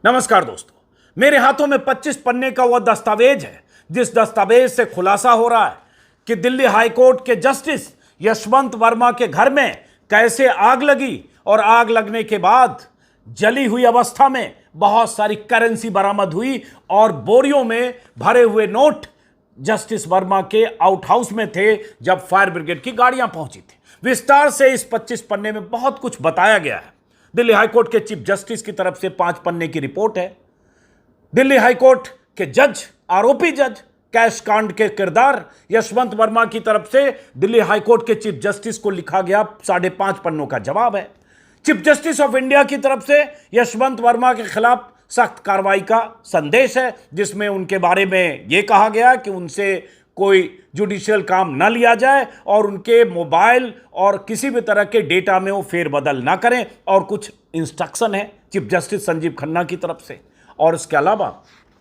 नमस्कार दोस्तों, मेरे हाथों में 25 पन्ने का वह दस्तावेज है जिस दस्तावेज से खुलासा हो रहा है कि दिल्ली हाईकोर्ट के जस्टिस यशवंत वर्मा के घर में कैसे आग लगी और आग लगने के बाद जली हुई अवस्था में बहुत सारी करेंसी बरामद हुई और बोरियों में भरे हुए नोट जस्टिस वर्मा के आउट हाउस में थे जब फायर ब्रिगेड की गाड़ियां पहुंची थी। विस्तार से इस 25 पन्ने में बहुत कुछ बताया गया है। दिल्ली हाईकोर्ट के चीफ जस्टिस की तरफ से 5 पन्ने की रिपोर्ट है। दिल्ली हाईकोर्ट के जज, आरोपी जज कैश कांड के किरदार यशवंत वर्मा की तरफ से दिल्ली हाईकोर्ट के चीफ जस्टिस को लिखा गया 5.5 पन्नों का जवाब है। चीफ जस्टिस ऑफ इंडिया की तरफ से यशवंत वर्मा के खिलाफ सख्त कार्रवाई का संदेश है, जिसमें उनके बारे में यह कहा गया कि उनसे कोई जुडिशियल काम न लिया जाए और उनके मोबाइल और किसी भी तरह के डेटा में वो फेरबदल ना करें, और कुछ इंस्ट्रक्शन है चीफ जस्टिस संजीव खन्ना की तरफ से। और इसके अलावा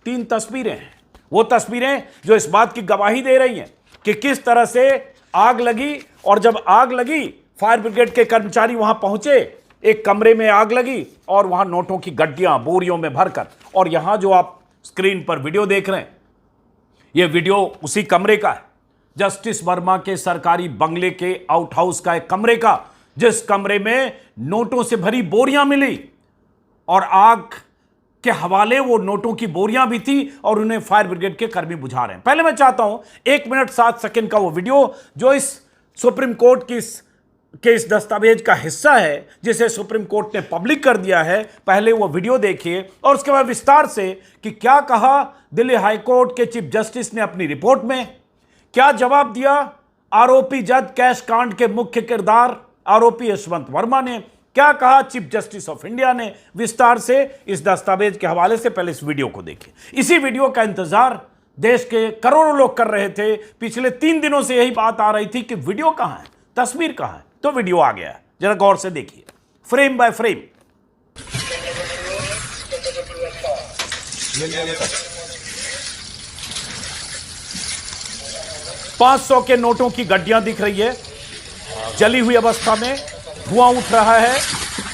3 तस्वीरें हैं, वो तस्वीरें जो इस बात की गवाही दे रही हैं कि किस तरह से आग लगी, और जब आग लगी फायर ब्रिगेड के कर्मचारी वहां पहुंचे, एक कमरे में आग लगी और वहां नोटों की गड्डियां बोरियों में भरकर, और यहां जो आप स्क्रीन पर वीडियो देख रहे हैं यह वीडियो उसी कमरे का है, जस्टिस वर्मा के सरकारी बंगले के आउट हाउस का एक कमरे का, जिस कमरे में नोटों से भरी बोरियां मिली और आग के हवाले वो नोटों की बोरियां भी थी और उन्हें फायर ब्रिगेड के कर्मी बुझा रहे हैं। पहले मैं चाहता हूं 1 मिनट 7 सेकंड का वो वीडियो जो इस सुप्रीम कोर्ट की इस दस्तावेज का हिस्सा है, जिसे सुप्रीम कोर्ट ने पब्लिक कर दिया है, पहले वो वीडियो देखिए और उसके बाद विस्तार से कि क्या कहा दिल्ली हाईकोर्ट के चीफ जस्टिस ने अपनी रिपोर्ट में, क्या जवाब दिया आरोपी जज कैश कांड के मुख्य किरदार आरोपी यशवंत वर्मा ने, क्या कहा चीफ जस्टिस ऑफ इंडिया ने। विस्तार से इस दस्तावेज के हवाले से पहले इस वीडियो को देखिए। इसी वीडियो का इंतजार देश के करोड़ों लोग कर रहे थे। पिछले 3 दिनों से यही बात आ रही थी कि वीडियो कहां है, तस्वीर कहां है, तो वीडियो आ गया है। जरा गौर से देखिए, फ्रेम बाय फ्रेम। $500 के नोटों की गड्डियां दिख रही है, जली हुई अवस्था में, धुआं उठ रहा है,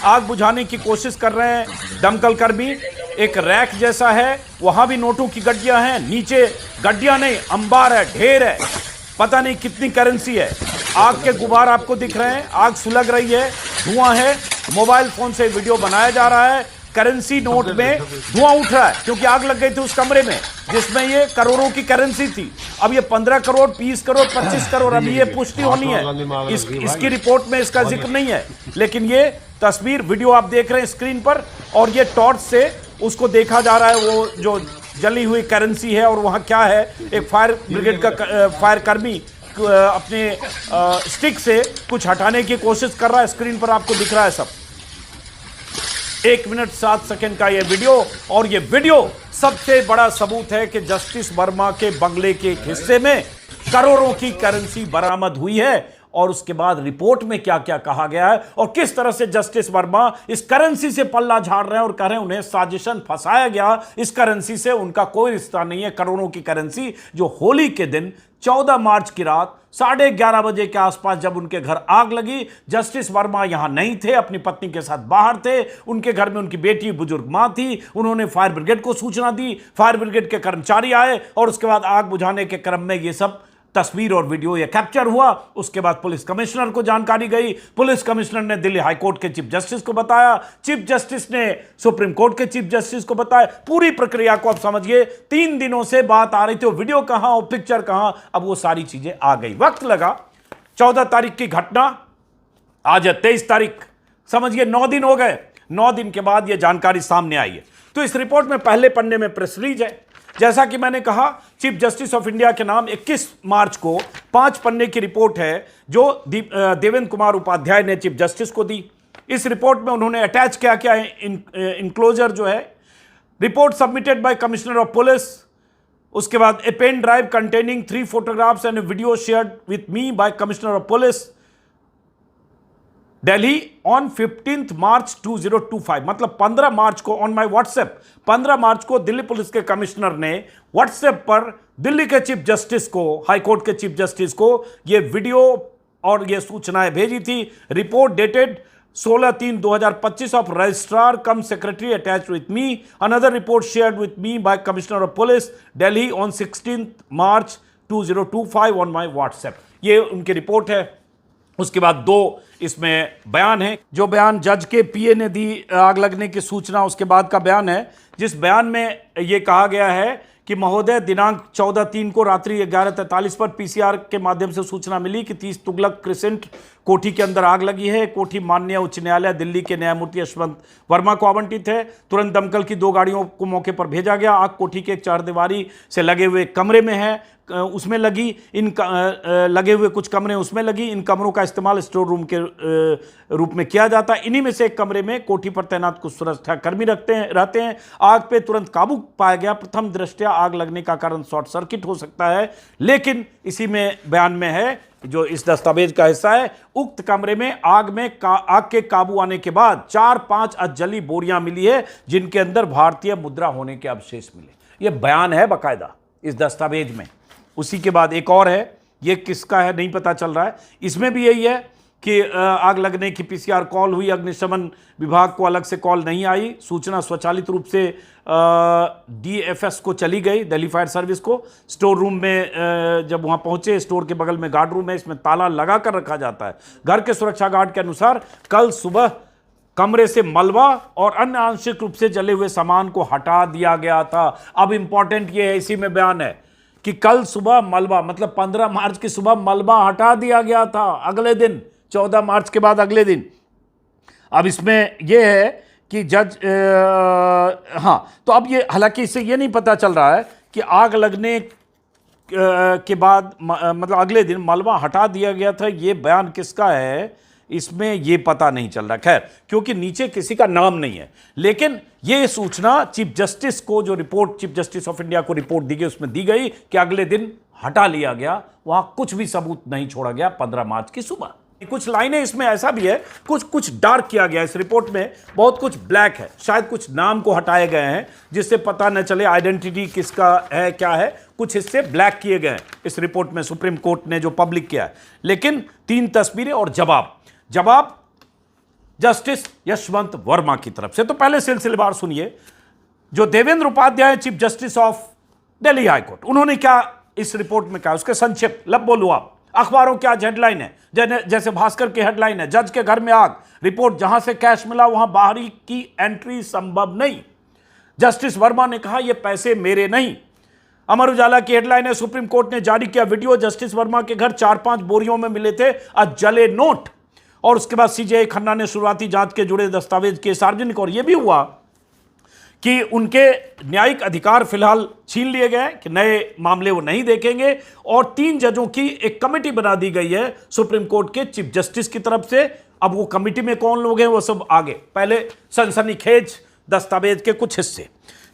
आग बुझाने की कोशिश कर रहे हैं दमकल कर्मी। एक रैक जैसा है, वहां भी नोटों की गड्डियां हैं, नीचे गड्डियां नहीं अंबार है, ढेर है, पता नहीं कितनी करेंसी है। आग के गुबार आपको दिख रहे हैं, आग सुलग रही है, धुआं है, मोबाइल फोन से वीडियो बनाया जा रहा है, करेंसी नोट में धुआं उठ रहा है क्योंकि आग लग गई थी उस कमरे में जिसमें ये करोड़ों की करेंसी थी। अब ये 15 करोड़, 20 करोड़, 25 करोड़, अभी ये पुष्टि होनी है, इसकी रिपोर्ट में इसका जिक्र नहीं है, लेकिन ये तस्वीर वीडियो आप देख रहे हैं स्क्रीन पर, और ये टॉर्च से उसको देखा जा रहा है, वो जो जली हुई करेंसी है और वहां क्या है। एक फायर ब्रिगेड का फायर कर्मी अपने स्टिक से कुछ हटाने की कोशिश कर रहा है, स्क्रीन पर आपको दिख रहा है सब। 1 मिनट 7 सेकंड का यह वीडियो, और यह वीडियो सबसे बड़ा सबूत है कि जस्टिस वर्मा के बंगले के एक हिस्से में करोड़ों की करेंसी बरामद हुई है। और उसके बाद रिपोर्ट में क्या क्या कहा गया है और किस तरह से जस्टिस वर्मा इस करेंसी से पल्ला झाड़ रहे हैं और कह रहे हैं उन्हें साजिशन फंसाया गया, इस करेंसी से उनका कोई रिश्ता नहीं है। करोड़ों की करेंसी जो होली के दिन 14 मार्च की रात 11:30 बजे के आसपास जब उनके घर आग लगी, जस्टिस वर्मा यहां नहीं थे, अपनी पत्नी के साथ बाहर थे, उनके घर में उनकी बेटी बुजुर्ग मां थी, उन्होंने फायर ब्रिगेड को सूचना दी, फायर ब्रिगेड के कर्मचारी आए और उसके बाद आग बुझाने के क्रम में ये सब तस्वीर और वीडियो ये कैप्चर हुआ। उसके बाद पुलिस कमिश्नर को जानकारी गई, पुलिस कमिश्नर ने दिल्ली हाईकोर्ट के चीफ जस्टिस को बताया, चीफ जस्टिस ने सुप्रीम कोर्ट के चीफ जस्टिस को बताया। पूरी प्रक्रिया को आप समझिए, 3 दिनों से बात आ रही थी, वो वीडियो कहां, वो पिक्चर कहां, अब वो सारी चीजें आ गई। वक्त लगा, 14 तारीख की घटना, आज है 23 तारीख, समझिए 9 दिन हो गए। 9 दिन के बाद यह जानकारी सामने आई है। तो इस रिपोर्ट में पहले पन्ने में प्रेस रिलीज है, जैसा कि मैंने कहा चीफ जस्टिस ऑफ इंडिया के नाम 21 मार्च को 5 पन्ने की रिपोर्ट है जो देवेंद्र कुमार उपाध्याय ने चीफ जस्टिस को दी। इस रिपोर्ट में उन्होंने अटैच क्या क्या है, इंक्लोजर जो है, report submitted by commissioner of police, उसके बाद a pen drive containing 3 photographs and video shared with me by commissioner of police Delhi on 15 March 2025, मतलब 15 मार्च को ऑन माई व्हाट्सएप, 15 मार्च को दिल्ली पुलिस के कमिश्नर ने व्हाट्सएप पर दिल्ली के चीफ जस्टिस को, हाईकोर्ट के चीफ जस्टिस को ये वीडियो और ये सूचनाएं भेजी थी। Report dated 16/3/2025 of registrar cum secretary attached with me. Another report shared with me by Commissioner of Police Delhi on 16th March 2025 on my WhatsApp. ये उनकी रिपोर्ट है। उसके बाद 2 इसमें बयान है। जो बयान जज के पीए ने दी आग लगने की सूचना, उसके बाद का बयान है, जिस बयान में यह कहा गया है कि महोदय दिनांक 14/3 को रात्रि 11:43 पर पीसीआर के माध्यम से सूचना मिली कि 30 तुगलक क्रिसेंट कोठी के अंदर आग लगी है। कोठी माननीय उच्च न्यायालय दिल्ली के न्यायमूर्ति यशवंत वर्मा को आवंटित है। तुरंत दमकल की 2 गाड़ियों को मौके पर भेजा गया। आग कोठी के एक 4 दीवारी से लगे हुए कमरे में है, उसमें लगी। लगे हुए कुछ कमरे उसमें लगी। इन कमरों का इस्तेमाल स्टोर रूम के रूप में किया जाता है। इन्हीं में से एक कमरे में कोठी पर तैनात कुछ सुरक्षा कर्मी रहते हैं। आग पे तुरंत काबू पाया गया। प्रथम दृष्टया आग लगने का कारण शॉर्ट सर्किट हो सकता है, लेकिन इसी में बयान में है, जो इस दस्तावेज का हिस्सा है, उक्त कमरे में आग के काबू आने के बाद 4-5 अधजली बोरियां मिली है, जिनके अंदर भारतीय मुद्रा होने के अवशेष मिले। यह बयान है बाकायदा इस दस्तावेज में। उसी के बाद एक और है, ये किसका है नहीं पता चल रहा है। इसमें भी यही है कि आग लगने की पीसीआर कॉल हुई, अग्निशमन विभाग को अलग से कॉल नहीं आई। सूचना स्वचालित रूप से डीएफएस को चली गई, दिल्ली फायर सर्विस को। स्टोर रूम में जब वहां पहुंचे, स्टोर के बगल में गार्ड रूम है, इसमें ताला लगा कर रखा जाता है। घर के सुरक्षा गार्ड के अनुसार कल सुबह कमरे से मलबा और अन्य आंशिक रूप से जले हुए सामान को हटा दिया गया था। अब इंपॉर्टेंट ये है, इसी में बयान है कि कल सुबह मलबा, मतलब 15 मार्च की सुबह मलबा हटा दिया गया था। अगले दिन 14 मार्च के बाद अगले दिन। अब इसमें यह है कि जज हाँ, तो अब ये, हालांकि इससे ये नहीं पता चल रहा है कि आग लगने के बाद मतलब अगले दिन मलबा हटा दिया गया था। ये बयान किसका है इसमें ये पता नहीं चल रहा, खैर, क्योंकि नीचे किसी का नाम नहीं है। लेकिन ये सूचना चीफ जस्टिस को, जो report chief justice of India को रिपोर्ट दी गई, उसमें दी गई कि अगले दिन हटा लिया गया, वहां कुछ भी सबूत नहीं छोड़ा गया 15 मार्च की सुबह। कुछ लाइनें इसमें ऐसा भी है, कुछ डार्क किया गया इस रिपोर्ट में, बहुत कुछ ब्लैक है, शायद कुछ नाम को हटाए गए हैं जिससे पता न चले आइडेंटिटी किसका है क्या है। कुछ हिस्से ब्लैक किए गए हैं इस रिपोर्ट में, सुप्रीम कोर्ट ने जो पब्लिक किया है। लेकिन 3 तस्वीरें और जवाब जस्टिस यशवंत वर्मा की तरफ से। तो पहले सिलसिलेवार सुनिए। जो Devendra Upadhyay chief justice of Delhi high court, उन्होंने क्या इस रिपोर्ट में कहा, उसके संक्षिप्त लब बोलू आप। अखबारों की आज हेडलाइन है, जैसे भास्कर की हेडलाइन है, जज के घर में आग, रिपोर्ट जहां से कैश मिला वहां बाहरी की एंट्री संभव नहीं। जस्टिस वर्मा ने कहा यह पैसे मेरे नहीं। अमर उजाला की हेडलाइन है, सुप्रीम कोर्ट ने जारी किया वीडियो, जस्टिस वर्मा के घर 4-5 बोरियों में मिले थे जले नोट। और उसके बाद सीजेआई खन्ना ने शुरुआती जांच के जुड़े दस्तावेज किए सार्वजनिक, और यह भी हुआ कि उनके न्यायिक अधिकार फिलहाल छीन लिए गए कि नए मामले वो नहीं देखेंगे। और 3 जजों की एक कमेटी बना दी गई है सुप्रीम कोर्ट के चीफ जस्टिस की तरफ से। अब वो कमेटी में कौन लोग हैं वो सब आगे, पहले सनसनीखेज दस्तावेज के कुछ हिस्से।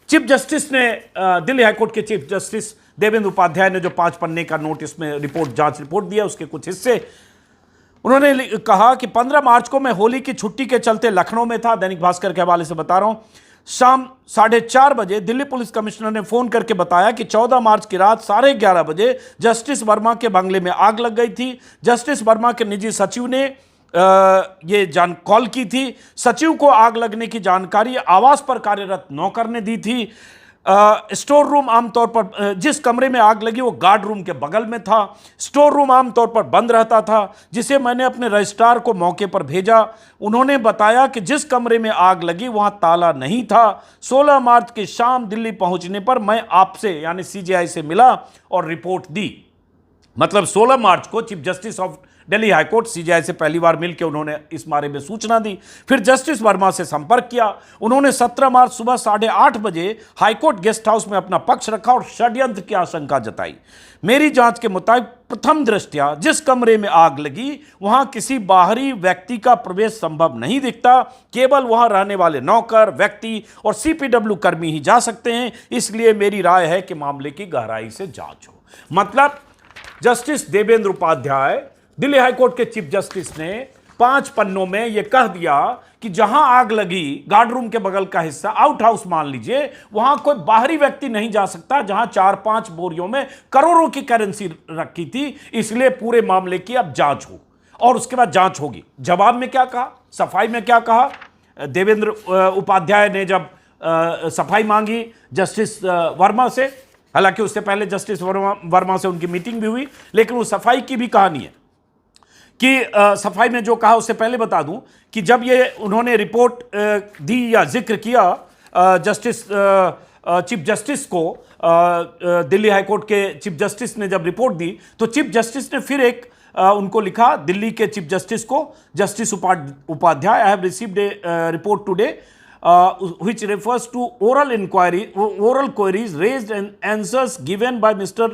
चीफ जस्टिस ने, दिल्ली हाईकोर्ट के चीफ जस्टिस देवेंद्र उपाध्याय ने जो 5 पन्ने का नोटिस में जांच रिपोर्ट दिया, उसके कुछ हिस्से उन्होंने कहा कि 15 मार्च को मैं होली की छुट्टी के चलते लखनऊ में था। दैनिक भास्कर के हवाले से बता रहा हूं। शाम 4:30 बजे दिल्ली पुलिस कमिश्नर ने फोन करके बताया कि 14 मार्च की रात 11:30 बजे जस्टिस वर्मा के बंगले में आग लग गई थी। जस्टिस वर्मा के निजी सचिव ने ये कॉल की थी। सचिव को आग लगने की जानकारी आवास पर कार्यरत नौकर ने दी थी। स्टोर रूम आमतौर पर, जिस कमरे में आग लगी वो गार्ड रूम के बगल में था। स्टोर रूम आमतौर पर बंद रहता था, जिसे मैंने अपने रजिस्ट्रार को मौके पर भेजा। उन्होंने बताया कि जिस कमरे में आग लगी वहां ताला नहीं था। 16 मार्च की शाम दिल्ली पहुंचने पर मैं आपसे यानी सीजेआई से मिला और रिपोर्ट दी। मतलब 16 मार्च को chief justice of Delhi high court CJI से पहली बार मिलकर उन्होंने इस बारे में सूचना दी। फिर जस्टिस वर्मा से संपर्क किया। उन्होंने 17 मार्च सुबह 8:30 बजे हाईकोर्ट गेस्ट हाउस में अपना पक्ष रखा और षड्यंत्र की आशंका जताई। मेरी जांच के मुताबिक प्रथम दृष्टया जिस कमरे में आग लगी वहां किसी बाहरी व्यक्ति का प्रवेश संभव नहीं दिखता। केवल वहां रहने वाले नौकर, व्यक्ति और सीपीडब्ल्यू कर्मी ही जा सकते हैं। इसलिए मेरी राय है कि मामले की गहराई से जांच हो। मतलब जस्टिस देवेंद्र उपाध्याय दिल्ली हाईकोर्ट के चीफ जस्टिस ने 5 पन्नों में यह कह दिया कि जहां आग लगी गार्ड रूम के बगल का हिस्सा, आउट हाउस मान लीजिए, वहां कोई बाहरी व्यक्ति नहीं जा सकता, जहां 4-5 बोरियों में करोड़ों की करेंसी रखी थी। इसलिए पूरे मामले की अब जांच हो और उसके बाद जांच होगी। जवाब में क्या कहा, सफाई में क्या कहा? देवेंद्र उपाध्याय ने जब सफाई मांगी जस्टिस वर्मा से, हालांकि उससे पहले जस्टिस वर्मा से उनकी मीटिंग भी हुई, लेकिन वो सफाई की भी कहानी है कि सफाई में जो कहा उससे पहले बता दूं कि जब ये उन्होंने रिपोर्ट दी या जिक्र किया जस्टिस चीफ जस्टिस को, दिल्ली हाईकोर्ट के चीफ जस्टिस ने जब रिपोर्ट दी तो चीफ जस्टिस ने फिर एक उनको लिखा, दिल्ली के चीफ जस्टिस को, justice Upadhyay, I have received a report today which refers to oral queries raised and answers given by Mr.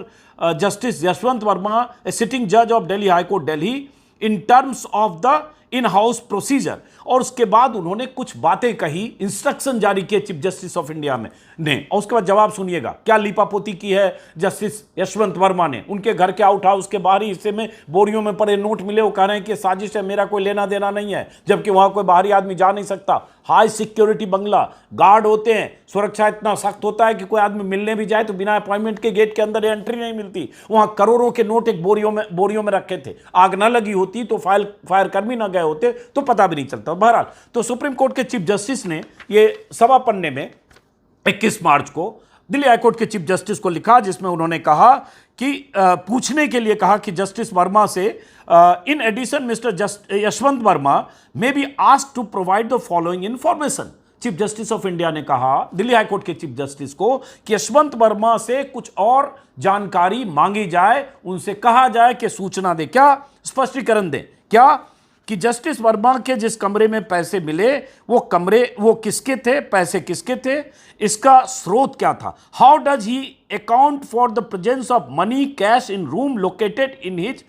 Justice Yashwant Verma, a sitting judge of Delhi High Court, Delhi, in terms of the in-house procedure. और उसके बाद उन्होंने कुछ बातें कही, instruction जारी किए chief justice of India ने, और उसके बाद जवाब सुनिएगा क्या लीपापोती की है जस्टिस यशवंत वर्मा ने। उनके घर के आउट हाउस के बाहरी हिस्से में बोरियों में पड़े नोट मिले, वो कह रहे हैं कि साजिश है, मेरा कोई लेना देना नहीं है, जबकि वहां कोई बाहरी आदमी जा नहीं सकता। हाई सिक्योरिटी बंगला, गार्ड होते हैं, सुरक्षा इतना सख्त होता है कि कोई आदमी मिलने भी जाए तो बिना अपॉइंटमेंट के गेट के अंदर एंट्री नहीं मिलती। वहां करोड़ों के नोट एक बोरियों में रखे थे। आग ना लगी होती तो फायर कर्मी ना गए होते तो पता भी नहीं चलता। बहरहाल तो सुप्रीम कोर्ट के चीफ जस्टिस ने ये सवा पन्ने में 21 मार्च को दिल्ली हाईकोर्ट के चीफ जस्टिस को लिखा, जिसमें उन्होंने कहा कि पूछने के लिए कहा कि जस्टिस वर्मा से, in addition mister Yashwant Verma may be asked to provide the following information. Chief justice of India ने कहा दिल्ली हाईकोर्ट के चीफ जस्टिस को कि यशवंत वर्मा से कुछ और जानकारी मांगी जाए, उनसे कहा जाए कि सूचना दे, क्या स्पष्टीकरण दें, क्या कि जस्टिस वर्मा के जिस कमरे में पैसे मिले वो किसके थे, पैसे किसके थे, इसका स्रोत क्या था। How does he account for the presence of money cash in room located in his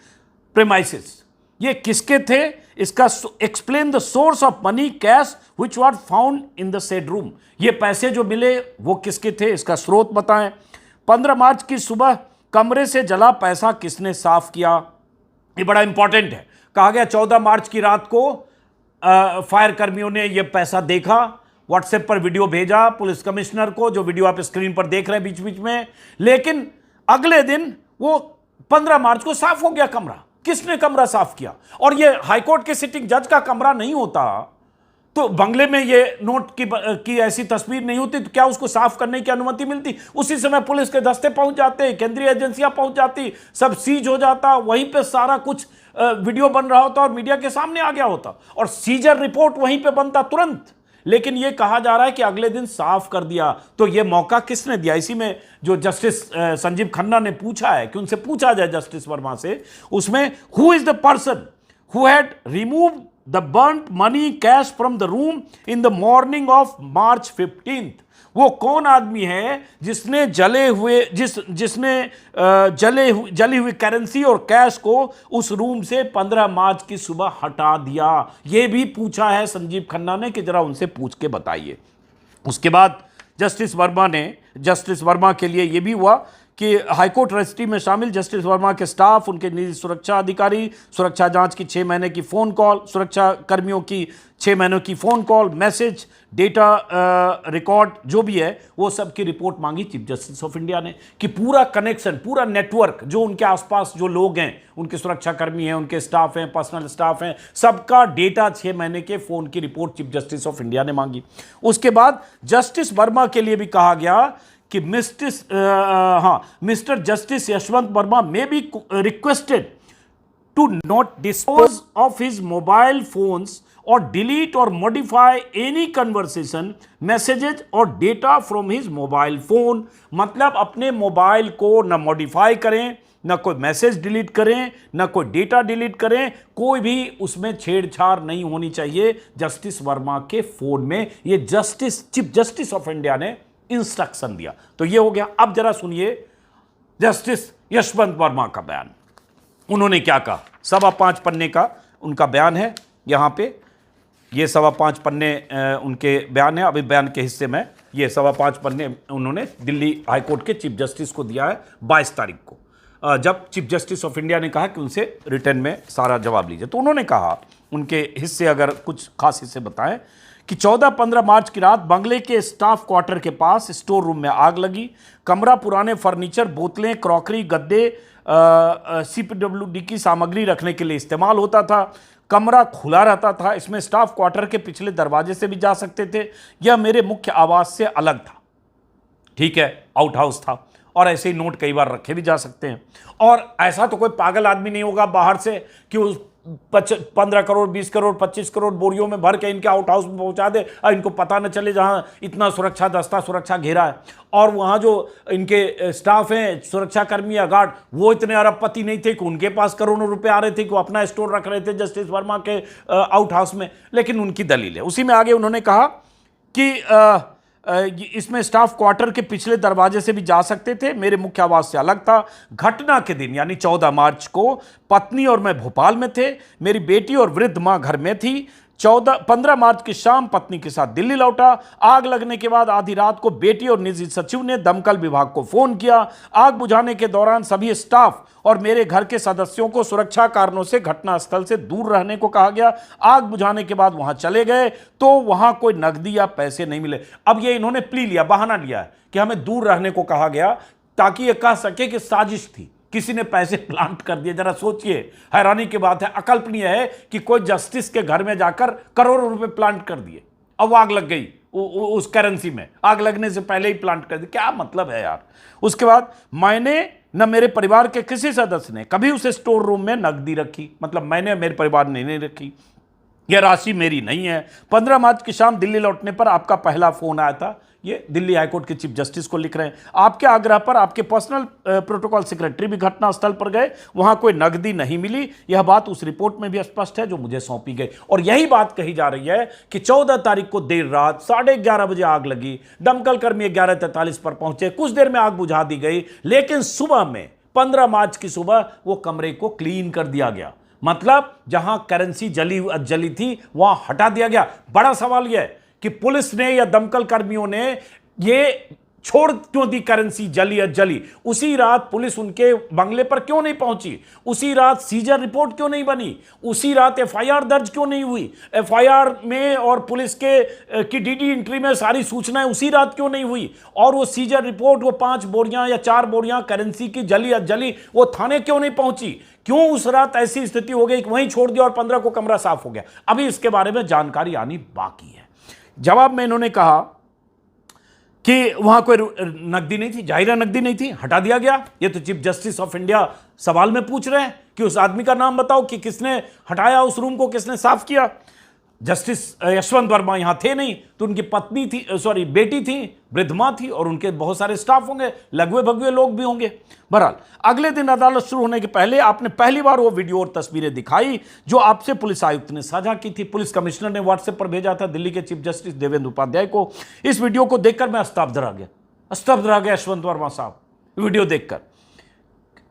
premises. ये किसके थे, इसका explain the source of money cash which were found in the said room. ये पैसे जो मिले वो किसके थे, इसका स्रोत बताएं। 15 मार्च की सुबह कमरे से जला पैसा किसने साफ किया, ये बड़ा इंपॉर्टेंट है। कहा गया 14 मार्च की रात को फायर कर्मियों ने यह पैसा देखा, व्हाट्सएप पर वीडियो भेजा पुलिस कमिश्नर को, जो वीडियो आप स्क्रीन पर देख रहे हैं बीच बीच में। लेकिन अगले दिन वो 15 मार्च को साफ हो गया कमरा। किसने कमरा साफ किया? और यह हाईकोर्ट के सिटिंग जज का कमरा नहीं होता तो बंगले में ये नोट की ऐसी तस्वीर नहीं होती तो क्या उसको साफ करने की अनुमति मिलती? उसी समय पुलिस के दस्ते पहुंच जाते, केंद्रीय एजेंसियां पहुंच जाती, सब सीज हो जाता, वहीं पे सारा कुछ वीडियो बन रहा होता और मीडिया के सामने आ गया होता और सीजर रिपोर्ट वहीं पे बनता तुरंत। लेकिन यह कहा जा रहा है कि अगले दिन साफ कर दिया। तो यह मौका किसने दिया? इसी में जो जस्टिस संजीव खन्ना ने पूछा है कि उनसे पूछा जाए जस्टिस वर्मा से, उसमें who is the person who had removed the burnt money cash from the room in the morning of March 15th। वो कौन आदमी है जिसने जली हुई करेंसी और कैश को उस रूम से 15 मार्च की सुबह हटा दिया? ये भी पूछा है संजीव खन्ना ने कि जरा उनसे पूछ के बताइए। उसके बाद जस्टिस वर्मा के लिए यह भी हुआ कि हाईकोर्ट रजिस्ट्री में शामिल जस्टिस वर्मा के स्टाफ, उनके निजी सुरक्षा अधिकारी, सुरक्षा जांच की 6 महीने की फ़ोन कॉल, सुरक्षा कर्मियों की 6 महीनों की phone call, message, data record जो भी है वो सब की रिपोर्ट मांगी चीफ जस्टिस ऑफ इंडिया ने कि पूरा कनेक्शन, पूरा नेटवर्क जो उनके आसपास जो लोग हैं, उनके सुरक्षा कर्मी हैं, उनके स्टाफ हैं, पर्सनल स्टाफ हैं, सबका डेटा 6 महीने के फ़ोन की report chief justice of India ने मांगी। उसके बाद जस्टिस वर्मा के लिए भी कहा गया कि mister justice Yashwant Verma may be requested to not dispose of his mobile phones और डिलीट और मॉडिफाई एनी कन्वर्सेशन, मैसेजेज और data from his mobile phone. मतलब अपने मोबाइल को न मॉडिफाई करें, न कोई मैसेज डिलीट करें, न कोई डेटा डिलीट करें, कोई भी उसमें छेड़छाड़ नहीं होनी चाहिए जस्टिस वर्मा के फोन में। ये चीफ जस्टिस ऑफ इंडिया ने इंस्ट्रक्शन दिया। तो ये हो गया। अब जरा सुनिए जस्टिस यशवंत वर्मा का बयान। उन्होंने क्या कहा? 5.25 पन्ने का उनका बयान है यहां पे। ये 5.25 पन्ने उनके बयान है। अभी बयान के हिस्से में ये 5.25 पन्ने उन्होंने दिल्ली हाईकोर्ट के चीफ जस्टिस को दिया है 22 तारीख को, जब चीफ जस्टिस ऑफ इंडिया ने कहा कि उनसे रिटर्न में सारा जवाब लीजिए। तो उन्होंने कहा, उनके हिस्से अगर कुछ खास हिस्से बताएं कि 14-15 मार्च की रात बंगले के स्टाफ क्वार्टर के पास स्टोर रूम में आग लगी। कमरा पुराने फर्नीचर, बोतलें, क्रॉकरी, गद्दे, CPWD की सामग्री रखने के लिए इस्तेमाल होता था। कमरा खुला रहता था, इसमें स्टाफ क्वार्टर के पिछले दरवाजे से भी जा सकते थे। यह मेरे मुख्य आवास से अलग था। ठीक है, आउट हाउस था और ऐसे ही नोट कई बार रखे भी जा सकते हैं। और ऐसा तो कोई पागल आदमी नहीं होगा बाहर से कि उस 15 करोड़ 20 करोड़ 25 करोड़ बोरियों में भर के इनके आउट हाउस में पहुंचा दे और इनको पता न चले, जहां इतना सुरक्षा दस्ता सुरक्षा घेरा है। और वहां जो इनके स्टाफ हैं, सुरक्षाकर्मी या गार्ड, वो इतने अरबपति नहीं थे कि उनके पास करोड़ों रुपए आ रहे थे कि वो अपना स्टोर रख रहे थे जस्टिस वर्मा के आउट हाउस में। लेकिन उनकी दलील है। उसी में आगे उन्होंने कहा कि इसमें स्टाफ क्वार्टर के पिछले दरवाजे से भी जा सकते थे, मेरे मुख्य आवास से अलग था। घटना के दिन यानी 14 मार्च को पत्नी और मैं भोपाल में थे, मेरी बेटी और वृद्ध मां घर में थी। 15 मार्च की शाम पत्नी के साथ दिल्ली लौटा। आग लगने के बाद आधी रात को बेटी और निजी सचिव ने दमकल विभाग को फोन किया। आग बुझाने के दौरान सभी स्टाफ और मेरे घर के सदस्यों को सुरक्षा कारणों से घटनास्थल से दूर रहने को कहा गया। आग बुझाने के बाद वहां चले गए तो वहां कोई नकदी या पैसे नहीं मिले। अब ये इन्होंने प्ली लिया, बहाना लिया है कि हमें दूर रहने को कहा गया ताकि ये कह सके कि साजिश थी, किसी ने पैसे प्लांट कर दिए। जरा सोचिए, हैरानी की बात है, अकल्पनीय है कि कोई जस्टिस के घर में जाकर करोड़ों रुपए प्लांट कर दिए। अब आग लग गई उस करेंसी में, आग लगने से पहले ही प्लांट कर दी। क्या मतलब है यार। उसके बाद मैंने न मेरे परिवार के किसी सदस्य ने कभी उस स्टोर रूम में नकदी रखी, मतलब मैंने, मेरे परिवार ने नहीं रखी। यह राशि मेरी नहीं है। 15 मार्च की शाम दिल्ली लौटने पर आपका पहला फोन आया था। ये दिल्ली हाईकोर्ट के चीफ जस्टिस को लिख रहे हैं। आपके आग्रह पर आपके पर्सनल प्रोटोकॉल सेक्रेटरी भी घटनास्थल पर गए, वहां कोई नकदी नहीं मिली। यह बात उस रिपोर्ट में भी स्पष्ट है जो मुझे सौंपी गई। और यही बात कही जा रही है कि 14 तारीख को देर रात 11:30 बजे आग लगी। दमकल कर्मी 11:43 पर पहुंचे, कुछ देर में आग बुझा दी गई, लेकिन सुबह में 15 मार्च की सुबह वो कमरे को क्लीन कर दिया गया। मतलब जहां करेंसी जली थी वहां हटा दिया गया। बड़ा सवाल यह है कि पुलिस ने या दमकल कर्मियों ने ये छोड़ क्यों दी करेंसी जली। उसी रात पुलिस उनके बंगले पर क्यों नहीं पहुंची? उसी रात सीजर रिपोर्ट क्यों नहीं बनी? उसी रात एफआईआर दर्ज क्यों नहीं हुई? एफआईआर में और पुलिस के की डीडी एंट्री में सारी सूचनाएं उसी रात क्यों नहीं हुई? और वो सीजर रिपोर्ट, वो 5 बोरियां या 4 बोरियां करेंसी की जली वो थाने क्यों नहीं पहुंची? क्यों उस रात ऐसी स्थिति हो गई कि वहीं छोड़ दिया और 15 को कमरा साफ हो गया? अभी इसके बारे में जानकारी आनी बाकी है। जवाब में इन्होंने कहा कि वहां कोई नकदी नहीं थी, जाहिर नकदी नहीं थी, हटा दिया गया। ये तो चीफ जस्टिस ऑफ इंडिया सवाल में पूछ रहे हैं कि उस आदमी का नाम बताओ कि किसने हटाया, उस रूम को किसने साफ किया। जस्टिस यशवंत वर्मा यहां थे नहीं, तो उनकी पत्नी थी, बेटी थी, वृद्ध मां थी और उनके बहुत सारे स्टाफ होंगे, लघुए भगवे लोग भी होंगे। बहरहाल अगले दिन अदालत शुरू होने के पहले आपने पहली बार वो वीडियो और तस्वीरें दिखाई जो आपसे पुलिस आयुक्त ने साझा की थी। पुलिस कमिश्नर ने व्हाट्सएप पर भेजा था दिल्ली के चीफ जस्टिस देवेंद्र उपाध्याय को। इस वीडियो को देखकर मैं स्तब्ध रह गया यशवंत वर्मा साहब, वीडियो देखकर,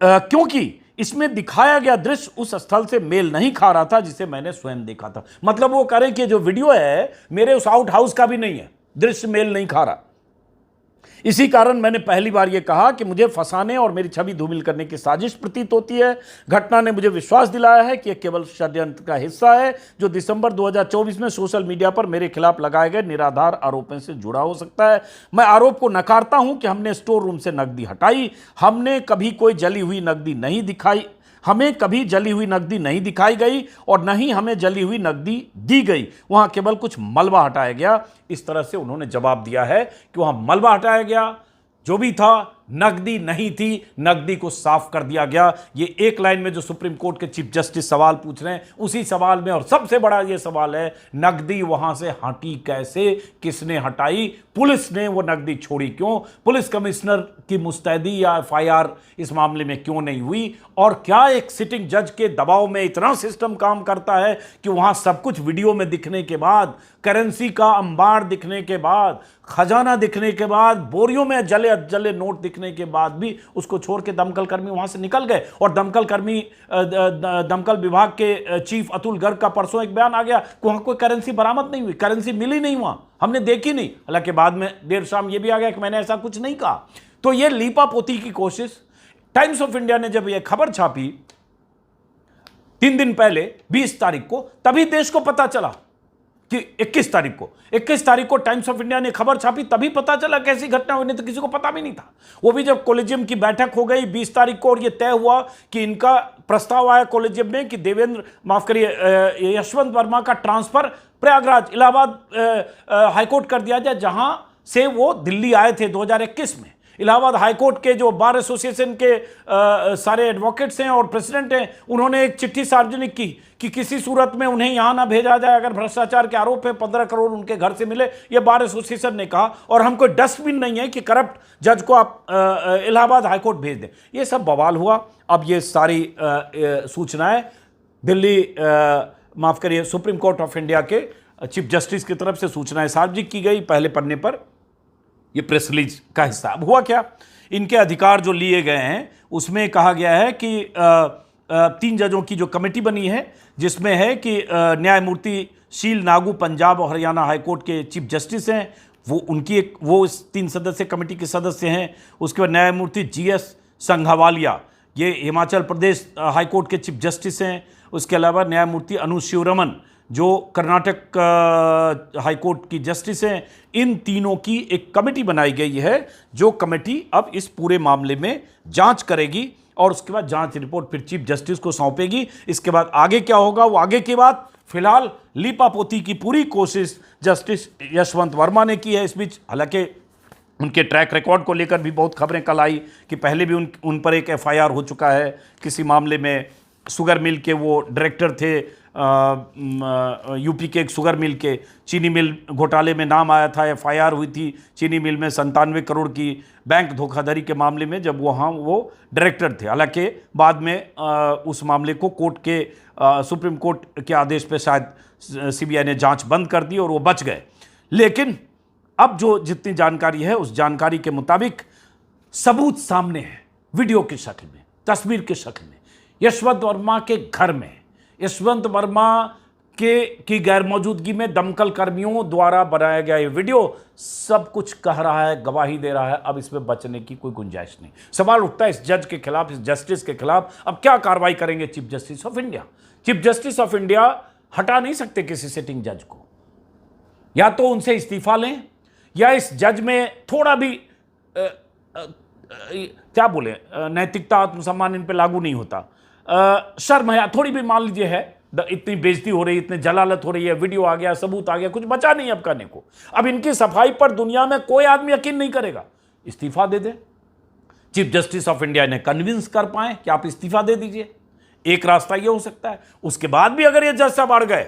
क्योंकि इसमें दिखाया गया दृश्य उस स्थल से मेल नहीं खा रहा था जिसे मैंने स्वयं देखा था। मतलब वो करें कि जो वीडियो है मेरे उस आउट हाउस का भी नहीं है, दृश्य मेल नहीं खा रहा। इसी कारण मैंने पहली बार यह कहा कि मुझे फंसाने और मेरी छवि धूमिल करने की साजिश प्रतीत होती है। घटना ने मुझे विश्वास दिलाया है कि यह केवल षड्यंत्र का हिस्सा है जो दिसंबर 2024 में सोशल मीडिया पर मेरे खिलाफ लगाए गए निराधार आरोपों से जुड़ा हो सकता है। मैं आरोप को नकारता हूं कि हमने स्टोर रूम से नकदी हटाई। हमें कभी जली हुई नकदी नहीं दिखाई गई और न ही हमें जली हुई नकदी दी गई। वहां केवल कुछ मलबा हटाया गया। इस तरह से उन्होंने जवाब दिया है कि वहां मलबा हटाया गया, जो भी था नकदी नहीं थी, नकदी को साफ कर दिया गया। ये एक लाइन में जो सुप्रीम कोर्ट के चीफ जस्टिस सवाल पूछ रहे हैं उसी सवाल में, और सबसे बड़ा ये सवाल है नकदी वहां से हटी कैसे, किसने हटाई, पुलिस ने वो नकदी छोड़ी क्यों, पुलिस कमिश्नर की मुस्तैदी या एफआईआर इस मामले में क्यों नहीं हुई, और क्या एक सिटिंग जज के दबाव में इतना सिस्टम काम करता है कि वहां सब कुछ वीडियो में दिखने के बाद, करेंसी का अंबार दिखने के बाद, खजाना दिखने के बाद, बोरियों में जले नोट दिखने के बाद भी उसको छोड़ के दमकल कर्मी वहां से निकल गए। और दमकल विभाग के चीफ अतुल गर्ग का परसों एक बयान आ गया कि वहां कोई करेंसी बरामद नहीं हुई, करेंसी मिली नहीं, वहां हमने देखी नहीं। हालांकि बाद में देर शाम यह भी आ गया कि मैंने ऐसा कुछ नहीं कहा। तो यह लीपापोती की कोशिश। टाइम्स ऑफ इंडिया ने जब यह खबर छापी 3 दिन पहले 20 तारीख को, तभी देश को पता चला कि 21 तारीख को टाइम्स ऑफ इंडिया ने खबर छापी, तभी पता चला कैसी घटना हुई, नहीं तो किसी को पता भी नहीं था। वो भी जब कॉलेजियम की बैठक हो गई 20 तारीख को और ये तय हुआ कि इनका प्रस्ताव आया कॉलेजियम में कि यशवंत वर्मा का ट्रांसफर प्रयागराज इलाहाबाद हाईकोर्ट कर दिया जाए, जहां से वो दिल्ली आए थे 2021 में। इलाहाबाद हाईकोर्ट के जो बार एसोसिएशन के सारे एडवोकेट्स हैं और प्रेसिडेंट हैं, उन्होंने एक चिट्ठी सार्वजनिक की कि किसी सूरत में उन्हें यहां ना भेजा जाए, अगर भ्रष्टाचार के आरोप है 15 करोड़ उनके घर से मिले, ये बार एसोसिएशन ने कहा। और हम कोई डस्टबिन नहीं है कि करप्ट जज को आप इलाहाबाद हाईकोर्ट भेज दें। ये सब बवाल हुआ। अब ये सारी सूचनाएं दिल्ली माफ करिए सुप्रीम कोर्ट ऑफ इंडिया के चीफ जस्टिस की तरफ से सूचनाएं सार्वजनिक की गई पहले पन्ने पर। ये प्रेस रिलीज का हिस्सा। अब हुआ क्या, इनके अधिकार जो लिए गए हैं उसमें कहा गया है कि 3 जजों की जो कमेटी बनी है, जिसमें है कि न्यायमूर्ति शील नागू पंजाब और हरियाणा हाईकोर्ट के चीफ जस्टिस हैं, वो इस 3 सदस्य कमेटी के सदस्य हैं। उसके बाद न्यायमूर्ति GS संघावालिया, ये हिमाचल प्रदेश हाईकोर्ट के चीफ जस्टिस हैं। उसके अलावा न्यायमूर्ति अनु शिवरमन जो कर्नाटक हाईकोर्ट की जस्टिस हैं। इन तीनों की एक कमेटी बनाई गई है, जो कमेटी अब इस पूरे मामले में जांच करेगी और उसके बाद जांच रिपोर्ट फिर चीफ जस्टिस को सौंपेगी। इसके बाद आगे क्या होगा वो आगे की बात। फिलहाल लीपापोती की पूरी कोशिश जस्टिस यशवंत वर्मा ने की है इस बीच। हालांकि उनके ट्रैक रिकॉर्ड को लेकर भी बहुत खबरें कल आई कि पहले भी उन पर एक FIR हो चुका है किसी मामले में। शुगर मिल के वो डायरेक्टर थे, यूपी के एक शुगर मिल के, चीनी मिल घोटाले में नाम आया था, FIR हुई थी चीनी मिल में 97 करोड़ की बैंक धोखाधड़ी के मामले में, जब वहाँ वो डायरेक्टर थे। हालांकि बाद में उस मामले को कोर्ट के सुप्रीम कोर्ट के आदेश पे शायद CBI ने जांच बंद कर दी और वो बच गए। लेकिन अब जो जितनी जानकारी है उस जानकारी के मुताबिक सबूत सामने है, वीडियो की शक्ल में, तस्वीर की शक्ल में। यशवंत वर्मा के घर में, यशवंत वर्मा की गैर मौजूदगी में दमकल कर्मियों द्वारा बनाया गया ये वीडियो सब कुछ कह रहा है, गवाही दे रहा है। अब इसमें बचने की कोई गुंजाइश नहीं। सवाल उठता है इस जज के खिलाफ, इस जस्टिस के खिलाफ अब क्या कार्रवाई करेंगे chief justice of India. Chief justice of India हटा नहीं सकते किसी सिटिंग जज को, या तो उनसे इस्तीफा लें या इस जज में थोड़ा भी क्या बोले नैतिकता आत्मसम्मान इन पे लागू नहीं होता, शर्म है थोड़ी भी मान लीजिए है, इतनी बेइज्जती हो रही है, इतनी जलालत हो रही है, वीडियो आ गया, सबूत आ गया, कुछ बचा नहीं अब करने को। अब इनकी सफाई पर दुनिया में कोई आदमी यकीन नहीं करेगा, इस्तीफा दे दे। चीफ जस्टिस ऑफ इंडिया ने कन्विंस कर पाए कि आप इस्तीफा दे दीजिए, एक रास्ता यह हो सकता है। उसके बाद भी अगर ये जज साहब अड़ गए,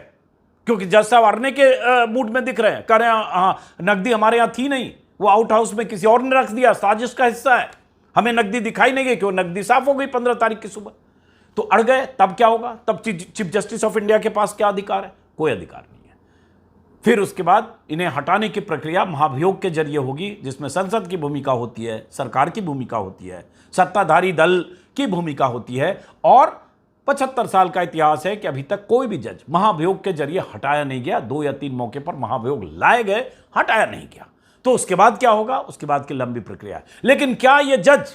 क्योंकि जज साहब अड़ने के मूड में दिख रहे हैं, कह रहे हैं हाँ नकदी हमारे यहां थी नहीं, वो आउट हाउस में किसी और ने रख दिया, साजिश का हिस्सा है, हमें नकदी दिखाई नहीं गई, क्यों नकदी साफ हो गई 15 तारीख की सुबह, तो अड़ गए। तब क्या होगा? तब चीफ जस्टिस ऑफ इंडिया के पास क्या अधिकार है? कोई अधिकार नहीं है। फिर उसके बाद इन्हें हटाने की प्रक्रिया महाभियोग के जरिए होगी, जिसमें संसद की भूमिका होती है, सरकार की भूमिका होती है, सत्ताधारी दल की भूमिका होती है। और 75 साल का इतिहास है कि अभी तक कोई भी जज महाभियोग के जरिए हटाया नहीं गया। 2 या 3 मौके पर महाभियोग लाए गए, हटाया नहीं गया। तो उसके बाद क्या होगा? उसके बाद की लंबी प्रक्रिया है। लेकिन क्या ये जज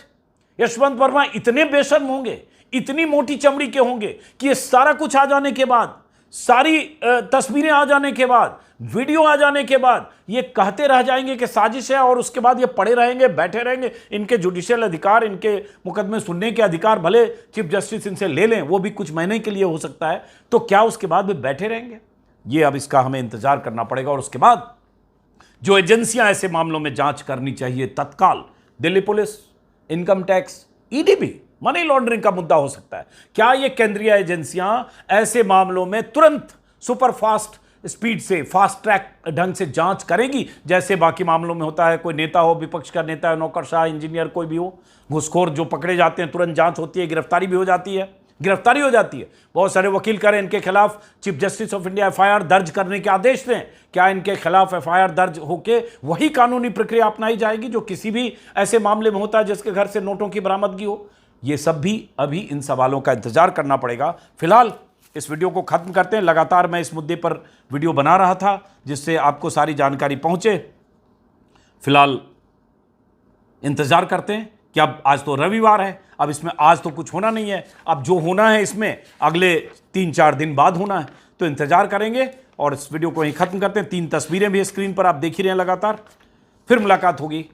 यशवंत वर्मा इतने बेशर्म होंगे, इतनी मोटी चमड़ी के होंगे कि ये सारा कुछ आ जाने के बाद, सारी तस्वीरें आ जाने के बाद, वीडियो आ जाने के बाद ये कहते रह जाएंगे कि साजिश है, और उसके बाद ये पड़े रहेंगे, बैठे रहेंगे? इनके जुडिशियल अधिकार, इनके मुकदमे सुनने के अधिकार भले चीफ जस्टिस इनसे ले लें, वो भी कुछ महीने के लिए हो सकता है, तो क्या उसके बाद भी बैठे रहेंगे? ये अब इसका हमें इंतजार करना पड़ेगा। और उसके बाद जो एजेंसियां ऐसे मामलों में जांच करनी चाहिए तत्काल, Delhi police, income tax, ED भी मनी लॉन्ड्रिंग का मुद्दा हो सकता है। क्या ये केंद्रीय एजेंसियां ऐसे मामलों में तुरंत सुपरफास्ट स्पीड से, फास्ट ट्रैक ढंग से जांच करेगी, जैसे बाकी मामलों में होता है? कोई नेता हो, विपक्ष का नेता है, नौकरशाह, इंजीनियर कोई भी हो, घूसखोर जो पकड़े जाते हैं तुरंत जांच होती है, गिरफ्तारी भी हो जाती है, गिरफ्तारी हो जाती है। बहुत सारे वकील करें इनके खिलाफ chief justice of India FIR दर्ज करने के आदेश दें। क्या इनके खिलाफ FIR दर्ज होके वही कानूनी प्रक्रिया अपनाई जाएगी जो किसी भी ऐसे मामले में होता है जिसके घर से नोटों की बरामदगी हो? ये सब भी अभी इन सवालों का इंतजार करना पड़ेगा। फिलहाल इस वीडियो को खत्म करते हैं। लगातार मैं इस मुद्दे पर वीडियो बना रहा था जिससे आपको सारी जानकारी पहुंचे। फिलहाल इंतजार करते हैं कि अब आज तो रविवार है, अब इसमें आज तो कुछ होना नहीं है, अब जो होना है इसमें अगले 3-4 दिन बाद होना है, तो इंतजार करेंगे और इस वीडियो को यहीं खत्म करते हैं। 3 तस्वीरें भी स्क्रीन पर आप देख ही रहे हैं लगातार। फिर मुलाकात होगी।